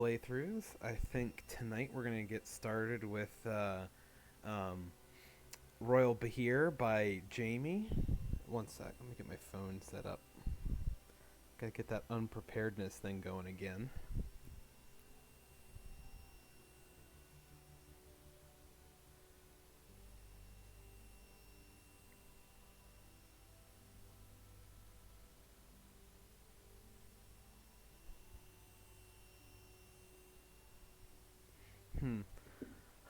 playthroughs. I think tonight we're gonna get started with um, Royal Bahiir by Jamie. One sec, let me get my phone set up. Gotta get that unpreparedness thing going again. Hmm.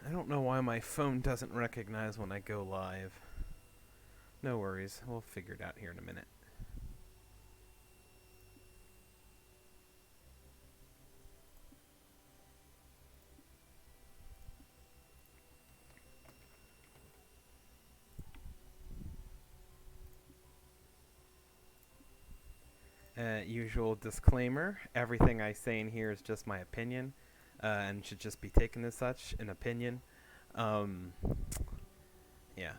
I don't know why my phone doesn't recognize when I go live. No worries, we'll figure it out here in a minute. Usual disclaimer, everything I say in here is just my opinion, and should just be taken as such, an opinion. Um, yeah,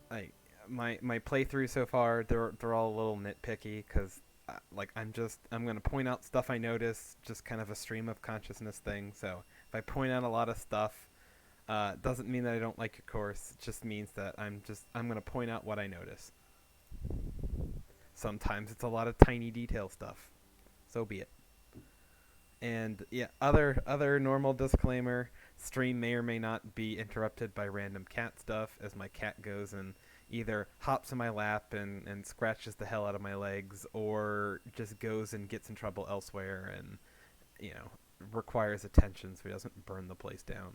I my playthrough so far, they're all a little nitpicky because I'm gonna point out stuff I notice, just kind of a stream of consciousness thing. So if I point out a lot of stuff, doesn't mean that I don't like your course. It just means that I'm gonna point out what I notice. Sometimes it's a lot of tiny detail stuff. So be it. And yeah, other normal disclaimer: stream may or may not be interrupted by random cat stuff as my cat goes and either hops in my lap and scratches the hell out of my legs, or just goes and gets in trouble elsewhere and you know requires attention so he doesn't burn the place down.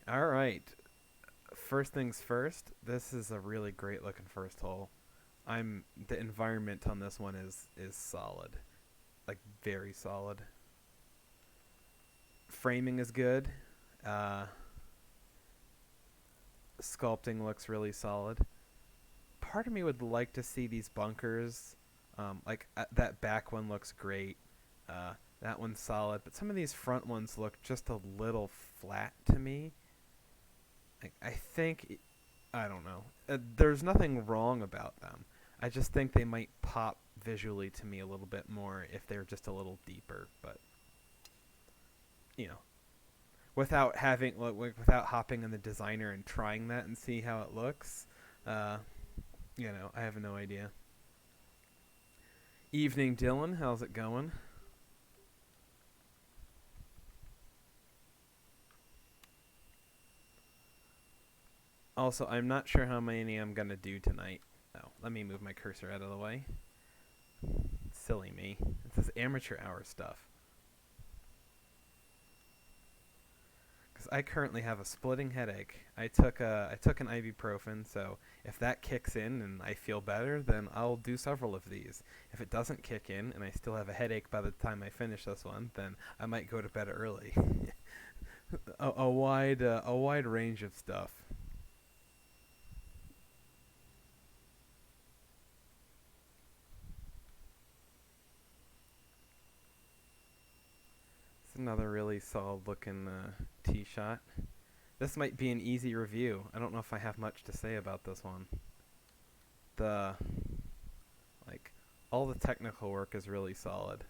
All right, first things first. This is a really great looking first hole. The environment on this one is solid, like very solid. Framing is good. Uh, Sculpting looks really solid. Part of me would like to see these bunkers. That back one looks great. That one's solid, but some of these front ones look just a little flat to me. I think I don't know. There's nothing wrong about them. I just think they might pop visually to me a little bit more if they're just a little deeper. But you know, without hopping in the designer and trying that and see how it looks. Uh, I have no idea. Evening, Dylan. How's it going? Also, I'm not sure how many I'm gonna do tonight. Oh, let me move my cursor out of the way. Silly me. This is amateur hour stuff. Because I currently have a splitting headache. I took an ibuprofen, so if that kicks in and I feel better, then I'll do several of these. If it doesn't kick in and I still have a headache by the time I finish this one, then I might go to bed early. A wide range of stuff. It's another really solid looking tee shot. This might be an easy review. I don't know if I have much to say about this one. The like all the technical work is really solid.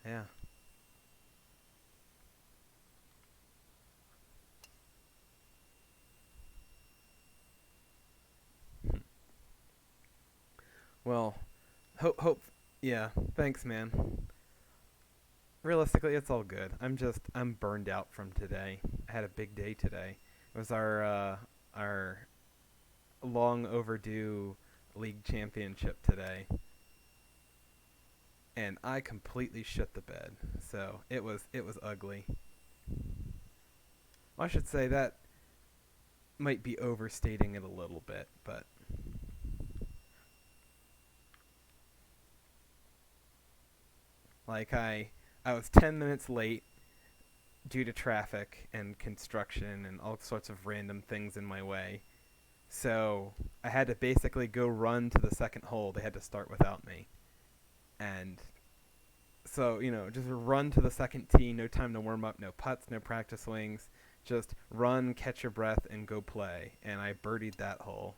Yeah. Well, hope yeah, thanks man. Realistically, it's all good. I'm burned out from today. I had a big day today. It was our long overdue league championship today, and I completely shit the bed. So it was ugly. Well, I should say that might be overstating it a little bit, but I was 10 minutes late due to traffic and construction and all sorts of random things in my way. So I had to basically go run to the second hole. They had to start without me. And so, just run to the second tee, no time to warm up, no putts, no practice swings. Just run, catch your breath, and go play. And I birdied that hole.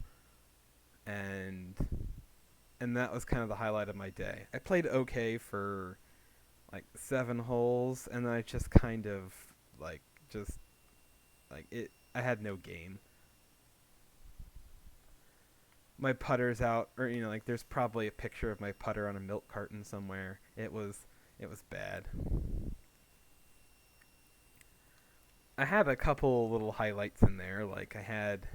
And and that was kind of the highlight of my day. I played okay for like 7 holes, and then I just kind of like just like it. I had no game. My putter's out, or like there's probably a picture of my putter on a milk carton somewhere. It was bad. I had a couple little highlights in there. Like I had,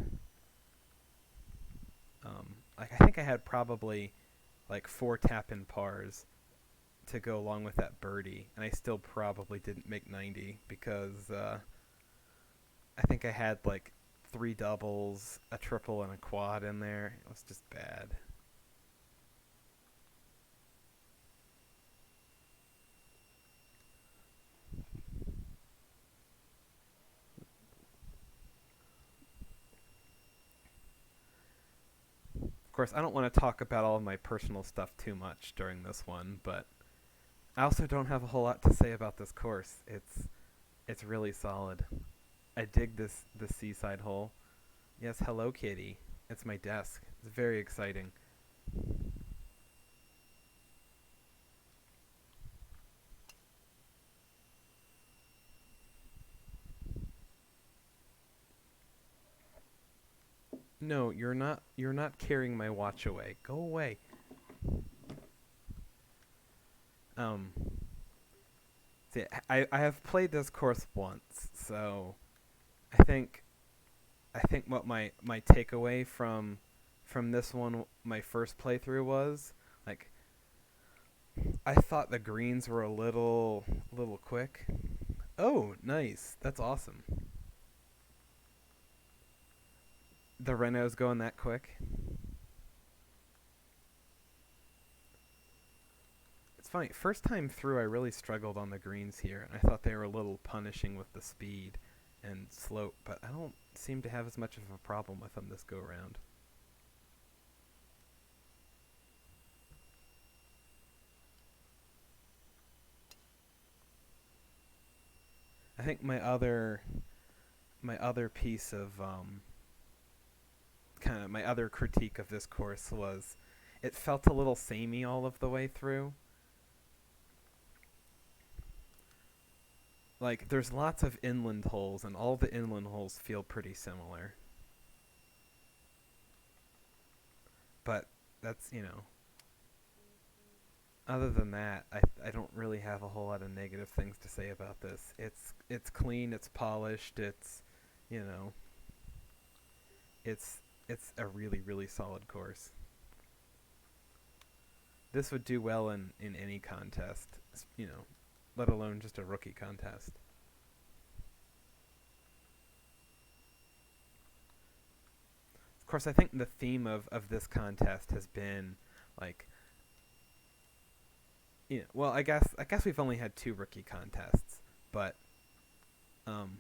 like I think I had probably like 4 tap-in pars to go along with that birdie, and I still probably didn't make 90 because I think I had like 3 doubles, a triple, and a quad in there. It was just bad. Of course, I don't want to talk about all of my personal stuff too much during this one, but I also don't have a whole lot to say about this course. It's really solid. I dig this seaside hole. Yes, hello kitty. It's my desk. It's very exciting. No, you're not carrying my watch away. Go away. Um See, I have played this course once, so I think I think what my takeaway from this one, my first playthrough, was like I thought the greens were a little quick. Oh, nice. That's awesome. The Renault's going that quick. It's funny. First time through, I really struggled on the greens here, and I thought they were a little punishing with the speed and slope, but I don't seem to have as much of a problem with them this go around. I think my other piece of kind of my other critique of this course was it felt a little samey all of the way through. Like there's lots of inland holes, and all the inland holes feel pretty similar. But that's other than that, I don't really have a whole lot of negative things to say about this. It's clean, it's polished, you know, it's it's a really solid course. This would do well in any contest, let alone just a rookie contest. Of course, I think the theme of this contest has been like, well, I guess we've only had 2 rookie contests, but um,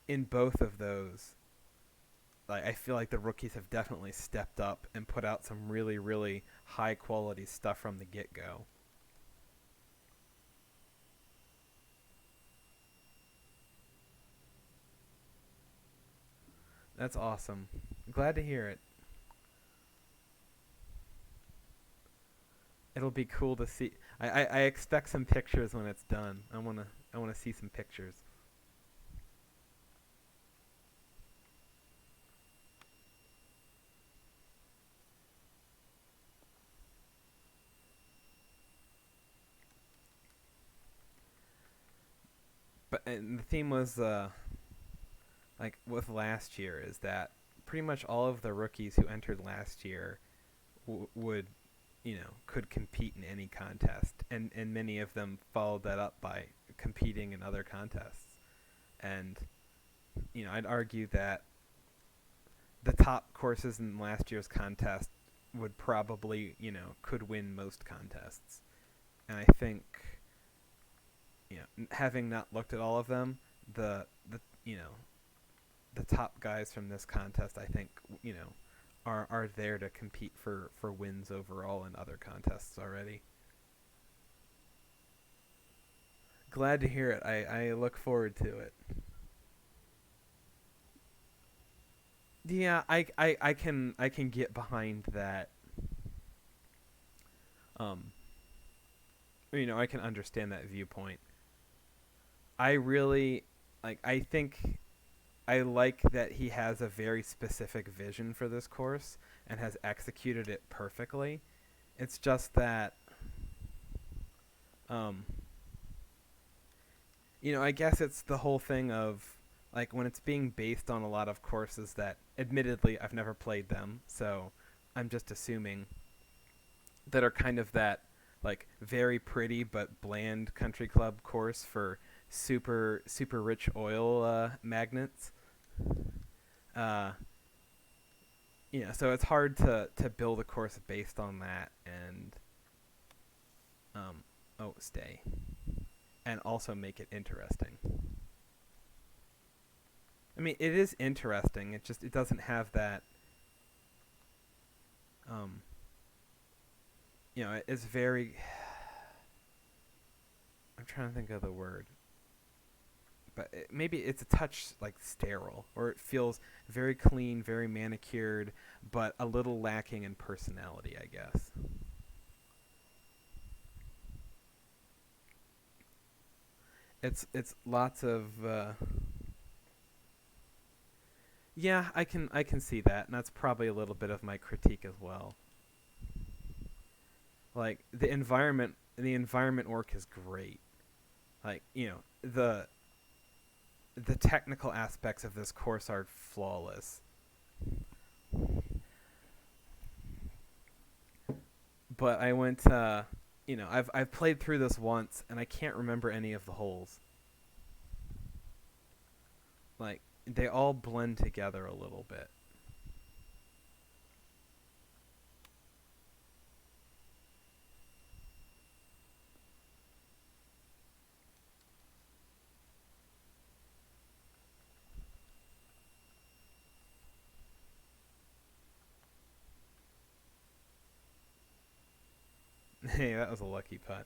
in both of those, like I feel like the rookies have definitely stepped up and put out some really high quality stuff from the get go. That's awesome. Glad to hear it. It'll be cool to see. I expect some pictures when it's done. I wanna see some pictures. But and the theme was like with last year is that pretty much all of the rookies who entered last year would could compete in any contest, and many of them followed that up by competing in other contests. And I'd argue that the top courses in last year's contest would probably could win most contests. And I think having not looked at all of them, the the top guys from this contest, I think are there to compete for wins overall in other contests already. Glad to hear it. I look forward to it. Yeah, I can get behind that. Um, I can understand that viewpoint. I really like. I think I like that he has a very specific vision for this course and has executed it perfectly. It's just that, um, I guess it's the whole thing of like when it's being based on a lot of courses that, admittedly, I've never played them, so I'm just assuming that are kind of that like very pretty but bland country club course for super rich oil magnates. Uh, so it's hard to build a course based on that and um, stay and also make it interesting. I mean, it is interesting. It doesn't have that. Um, it's very. I'm trying to think of the word, but maybe it's a touch like sterile, or it feels very clean, very manicured, but a little lacking in personality, I guess. It's lots of. Yeah, I can see that, and that's probably a little bit of my critique as well. Like the environment work is great. Like the technical aspects of this course are flawless. But I went I've played through this once and I can't remember any of the holes. Like they all blend together a little bit. Hey, that was a lucky putt.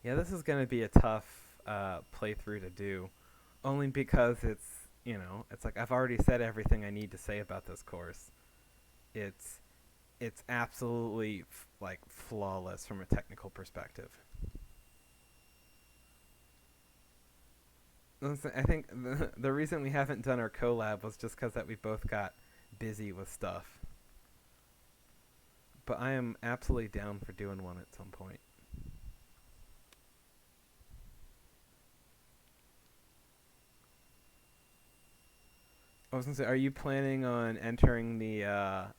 Yeah, this is going to be a tough playthrough to do, only because it's like I've already said everything I need to say about this course. It's it's absolutely like flawless from a technical perspective. I think the reason we haven't done our collab was just because that we both got busy with stuff. But I am absolutely down for doing one at some point. I was gonna say, are you planning on entering the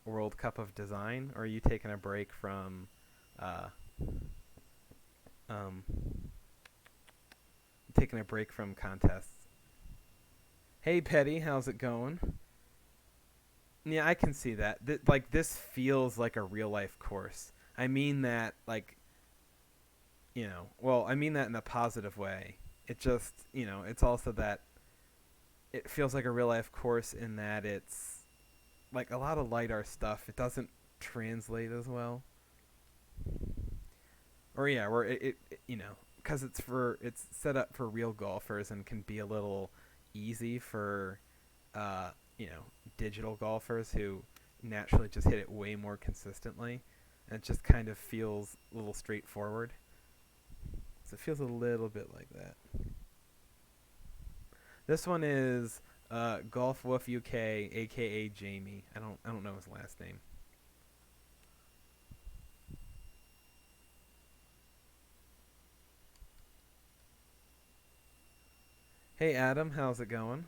World Cup of Design, or are you taking a break from, uh, um, contests? Hey, Petty, how's it going? Yeah, I can see that. Like this feels like a real life course. I mean that, like, well, I mean that in a positive way. It just, it's also that it feels like a real life course in that it's like a lot of light art stuff. It doesn't translate as well, or yeah, where because it's set up for real golfers and can be a little easy for uh, you know, digital golfers who naturally just hit it way more consistently, and it just kind of feels a little straightforward. So it feels a little bit like that. This one is Golf Wolf UK, aka Jamie. I don't know his last name. Hey Adam, how's it going?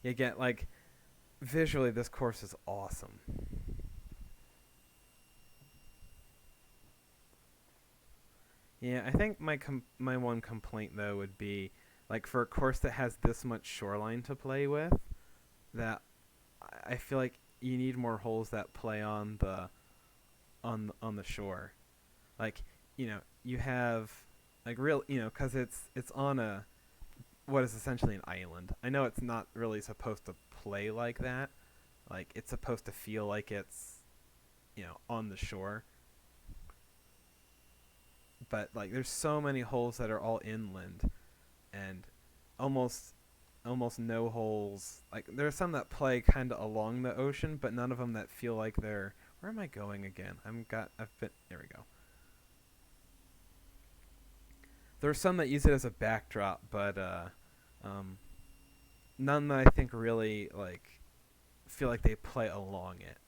You get like visually this course is awesome. Yeah, I think my one complaint though would be like for a course that has this much shoreline to play with, that I feel like you need more holes that play on the shore. Like, you have like real, cuz it's on a what is essentially an island. I know it's not really supposed to play like that. Like it's supposed to feel like it's, on the shore, but like there's so many holes that are all inland, and almost almost no holes. Like there are some that play kind of along the ocean, but none of them that feel like they're. Where am I going again? I've been. There we go. There are some that use it as a backdrop, but um, none that I think really like feel like they play along it.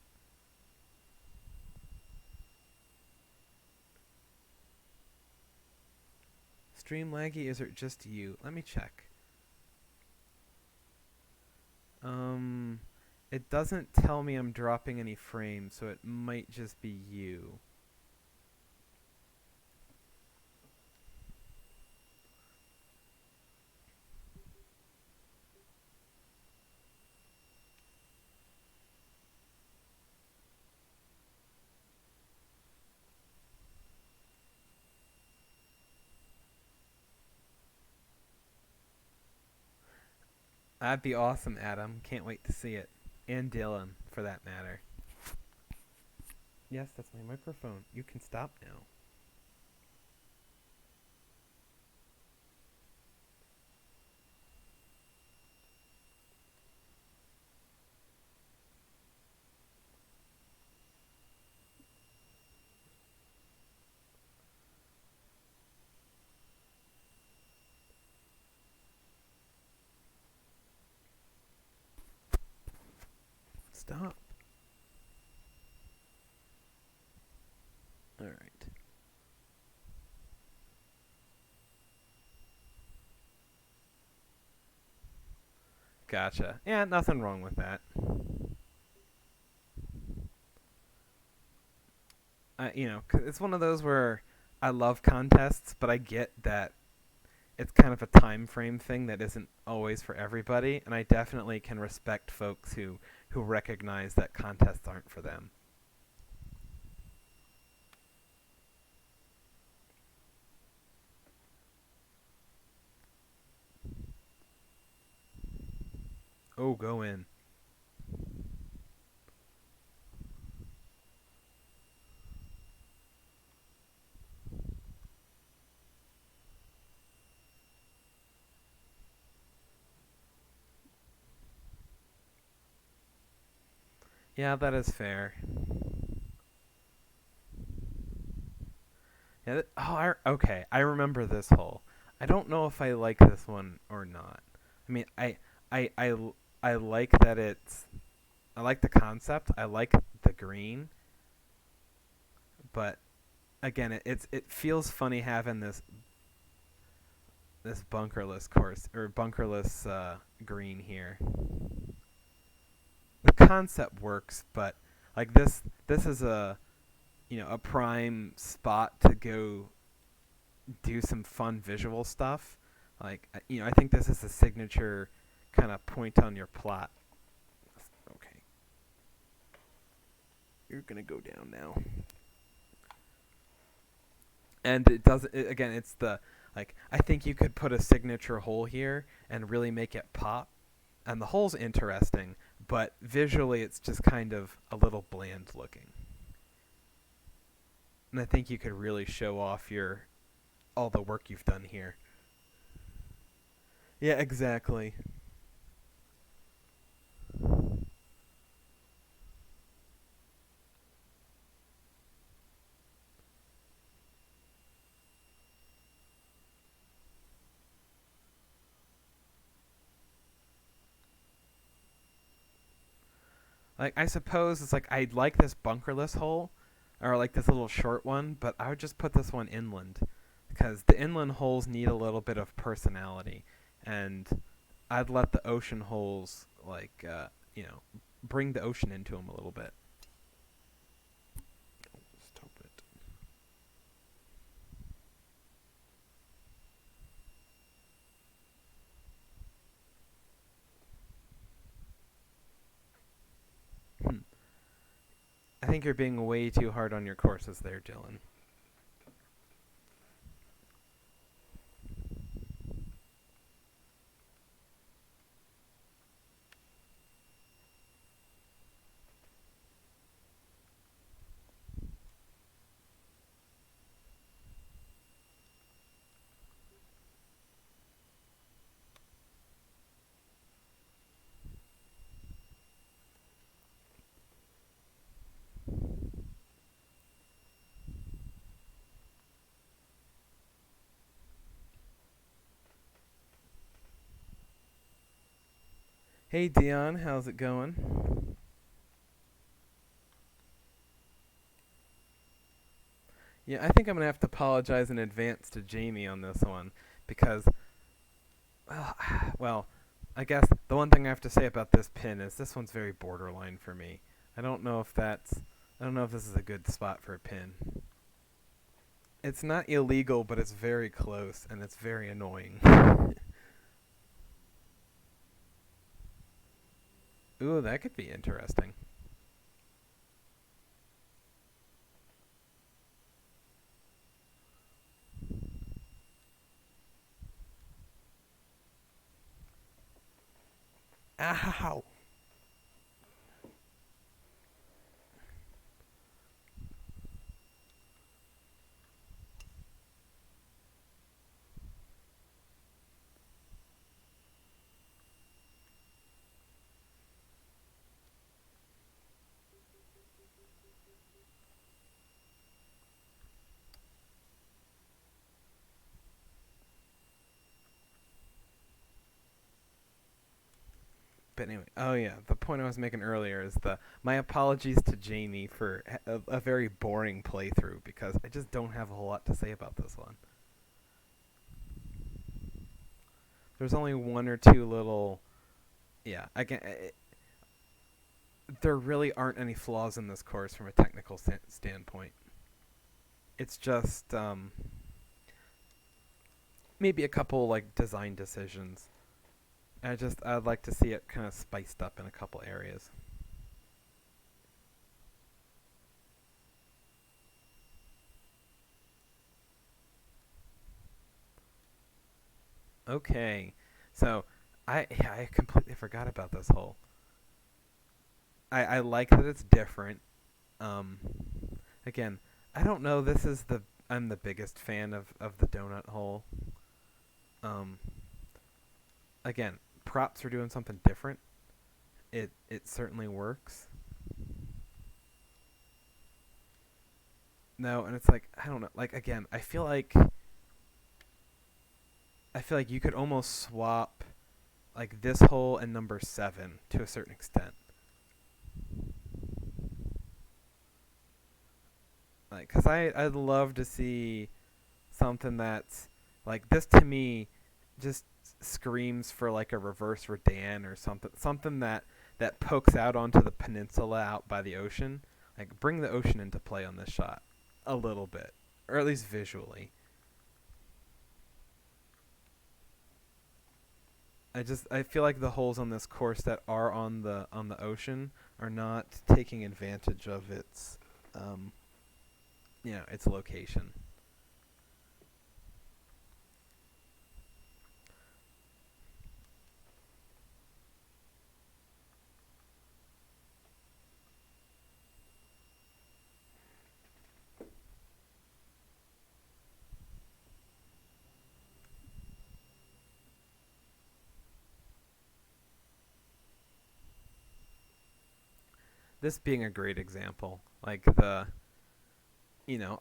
Stream laggy? Is it just you? Let me check. Um, it doesn't tell me I'm dropping any frames, so it might just be you. That'd be awesome, Adam. Can't wait to see it. And Dylan, for that matter. Yes, that's my microphone. You can stop now. Stop. All right. Gotcha. Yeah, nothing wrong with that. It's one of those where I love contests, but I get that it's kind of a time frame thing that isn't always for everybody, and I definitely can respect folks who recognize that contests aren't for them. Oh, go in. Yeah, that is fair. Yeah. Okay. I remember this hole. I don't know if I like this one or not. I mean, I, I, I like that it's. I like the concept. I like the green, but again, it feels funny having this bunkerless course or bunkerless green here. The concept works, but like this is a prime spot to go do some fun visual stuff. Like I think this is a signature kind of point on your plot. Okay, you're gonna go down now. And it does again. It's the like I think you could put a signature hole here and really make it pop. And the hole's interesting, but visually it's just kind of a little bland looking. And I think you could really show off your all the work you've done here. Yeah, exactly. Like I suppose it's like I'd like this bunkerless hole, or like this little short one, but I would just put this one inland, because the inland holes need a little bit of personality, and I'd let the ocean holes like bring the ocean into them a little bit. Stop it. think you're being way too hard on your courses there, Dylan. Hey, Dion, how's it going? Yeah, I think I'm gonna have to apologize in advance to Jamie on this one because, well, well, I guess the one thing I have to say about this pin is this one's very borderline for me. I don't know if that's, I don't know if this is a good spot for a pin. It's not illegal, but it's very close and it's very annoying. Ooh, that could be interesting. Ow! But anyway, oh yeah, the point I was making earlier is the my apologies to Jamie for a very boring playthrough because I just don't have a whole lot to say about this one. There's only one or two little, yeah. There really aren't any flaws in this course from a technical standpoint. It's just maybe a couple like design decisions. I'd like to see it kind of spiced up in a couple areas. Okay, so I completely forgot about this hole. I like that it's different. Um, Again, I don't know. This is the I'm the biggest fan of the donut hole. Um, again, props for doing something different. It certainly works. No, and it's like I don't know. Like again, I feel like you could almost swap like this hole and number 7 to a certain extent. Like, cause I'd love to see something that's like this to me just screams for like a reverse Redan or something that pokes out onto the peninsula out by the ocean. Like bring the ocean into play on this shot a little bit, or at least visually. I feel like the holes on this course that are on the ocean are not taking advantage of its its location. This being a great example, like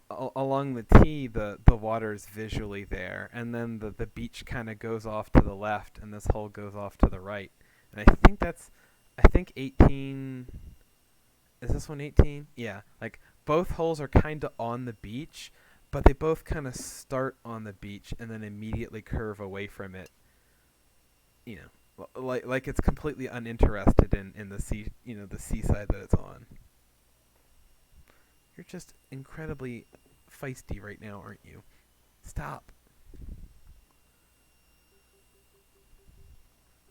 along the tee, the water is visually there, and then the beach kind of goes off to the left, and this hole goes off to the right. And I think 18. Is this one 18? Yeah, like both holes are kind of on the beach, but they both kind of start on the beach and then immediately curve away from it. You like it's completely uninterested in the the seaside that it's on. You're just incredibly feisty right now, aren't you? Stop.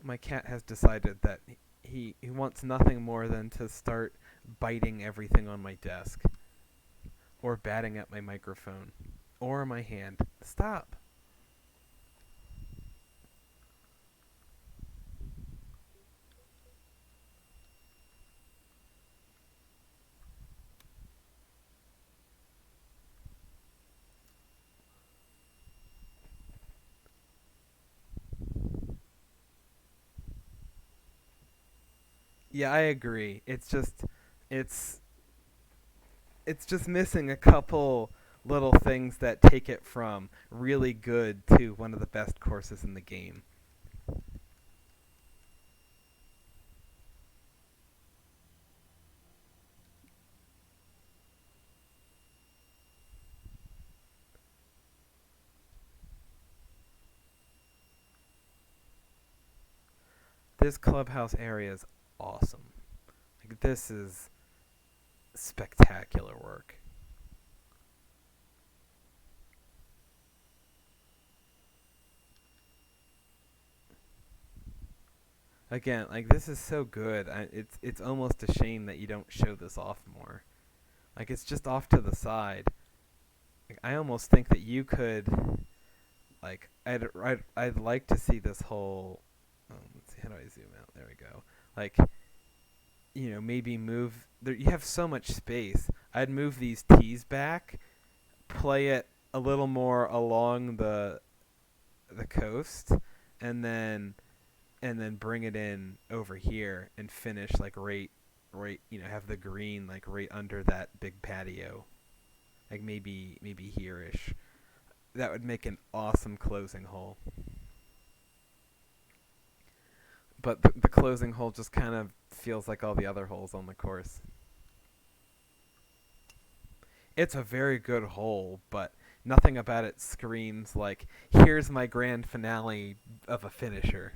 My cat has decided that he wants nothing more than to start biting everything on my desk or batting at my microphone or my hand. Stop. Yeah, I agree. It's it's just missing a couple little things that take it from really good to one of the best courses in the game. This clubhouse area is awesome. Like this is spectacular work. Again, like this is so good. It's almost a shame that you don't show this off more. Like it's just off to the side. Like, I almost think that you could like I'd like to see this whole let's see, how do I zoom out? There we go. Like, maybe move there. You have so much space. I'd move these tees back, play it a little more along the coast, and then bring it in over here and finish like right have the green like right under that big patio, like maybe here-ish. That would make an awesome closing hole. But the closing hole just kind of feels like all the other holes on the course. It's a very good hole, but nothing about it screams like, here's my grand finale of a finisher.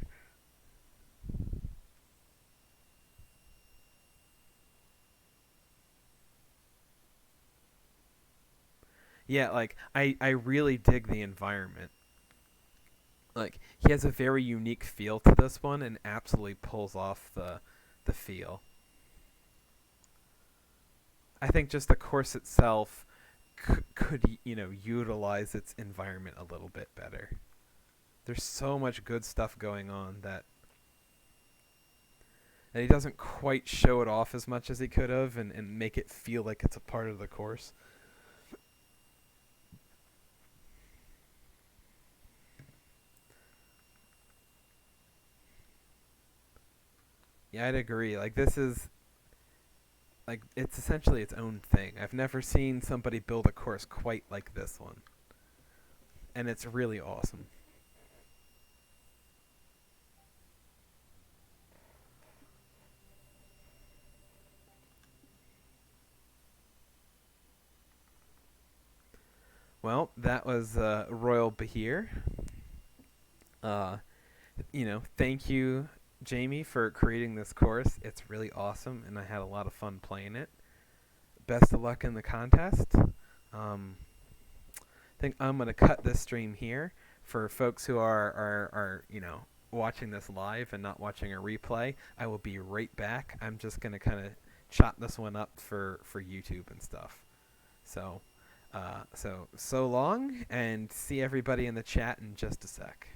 Yeah, like I really dig the environment. Like he has a very unique feel to this one and absolutely pulls off the feel. I think just the course itself could utilize its environment a little bit better. There's so much good stuff going on that he doesn't quite show it off as much as he could have and make it feel like it's a part of the course. Yeah, I'd agree. Like this is like it's essentially its own thing. I've never seen somebody build a course quite like this one, and it's really awesome. Well, that was Royal Bahir. Uh, thank you, Jamie, for creating this course. It's really awesome, and I had a lot of fun playing it. Best of luck in the contest. I think I'm gonna cut this stream here for folks who are watching this live and not watching a replay. I will be right back. I'm just gonna kind of chop this one up for YouTube and stuff. So, so long, and see everybody in the chat in just a sec.